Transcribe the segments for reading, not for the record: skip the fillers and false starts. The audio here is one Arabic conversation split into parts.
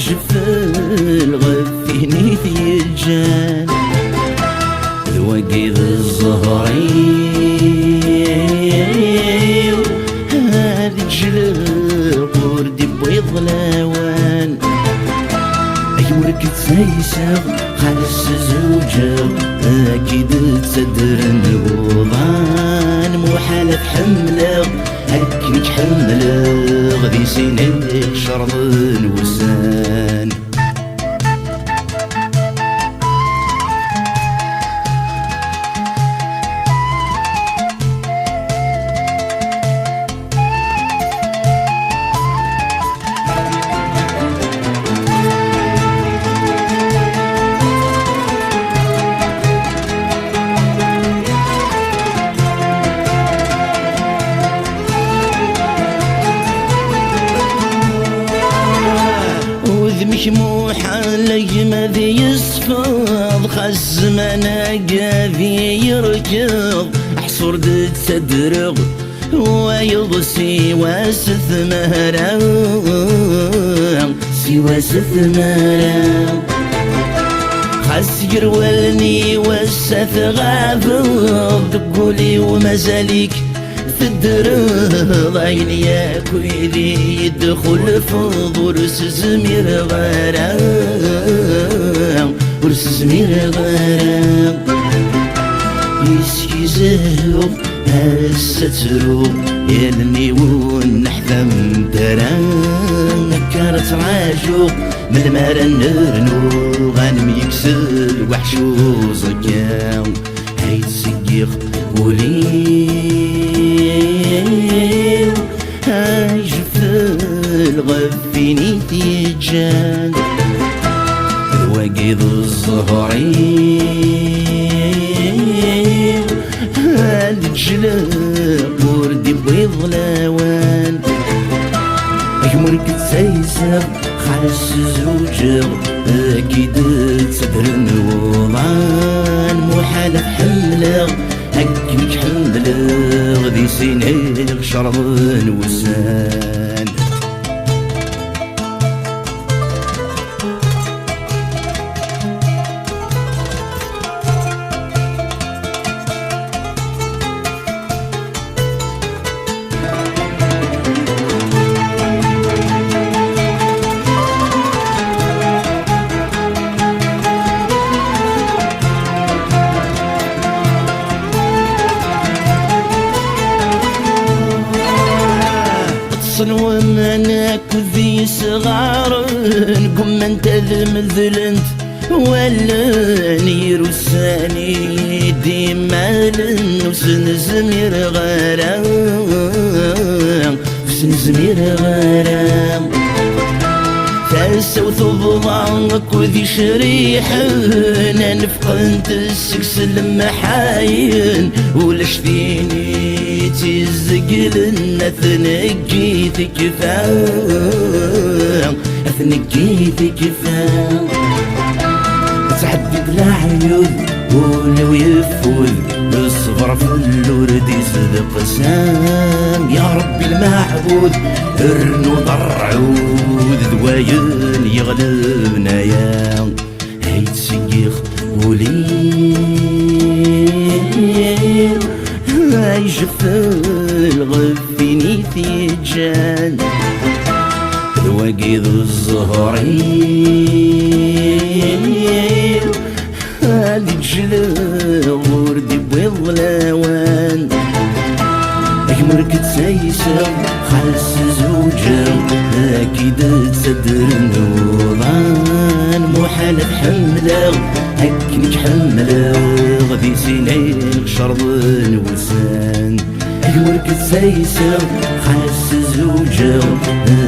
جفل غفيني في الجان ذوقيض الزهري هذه جلال قردي بيض لوان أيورك تسيسر خالص زوجة أكيد تصدر الوضان محالة حملة هكيك حملة غدي سينيك شرط الوسان مشموحة لجمة ذي يصفض خز مناقا ذي يركض حصور دي تدرغ ويضسي واسث مهرا سوى ثمرا خس يرولني وسث غافض تقولي ومازاليك في الدرب عيني يا كويلي يدخل في ورس زمير غرام ورس زمير غرام يسكي زهو هالسترو يلني ونحذم درام نكرت راجو من المرن نرنو غنم يكسل وحشو زكاو هيت سيخ ولي جفل غفيني تيجان الوقيض الزهري هاد جلال وردي بيض لوان أجمرك تسيسر خالص زوجة أكيد تصدر الوضان محالة حملة هكيك حملة غدي سينيك شرب الوسان ومناك ذي صغار قم انت المذلنت ولا نير الساني ديما لنوسن زمير غرام سن زمير غرام فاسوث بضعك وذي شريحنا نفقنت السكس المحاين ولشتيني تزقل النثنكي تكفى اثنكي تكفى تحدد العيون ولو يفوز بالصغر في الورد يصدق سام يا ربي المعبود ارنو ضرعود ذواين يغلبنا يا هيت سيخ وليل هاي جفل غفيني تيجان ذواقيض الزهري هادي جلال وردي بيض لوان أجمرك تسيسر خالص زوجة أكيد تصدر النوران محالة حملة هكيك حملة غدي سينيك شرب الوسان أجمرك تسيسر خالص زوجة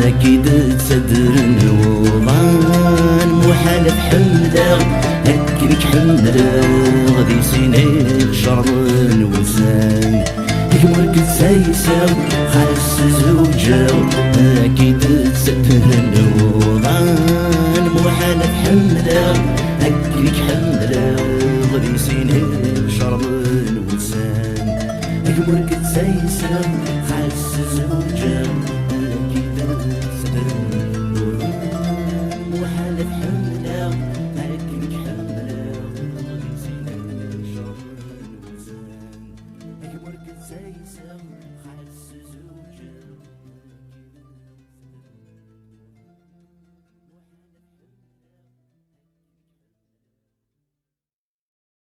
أكيد تصدر النوران محالة حملة هكيك حملة غدي سينيك شرب الوسان أجمرك تسيسر خالص زوجة أكيد تصدر النوران محالة حملة هكيك حملة غدي سينيك شرب الوسان أجمرك تسيسر خالص زوجة أكيد تصدر النوران سايسم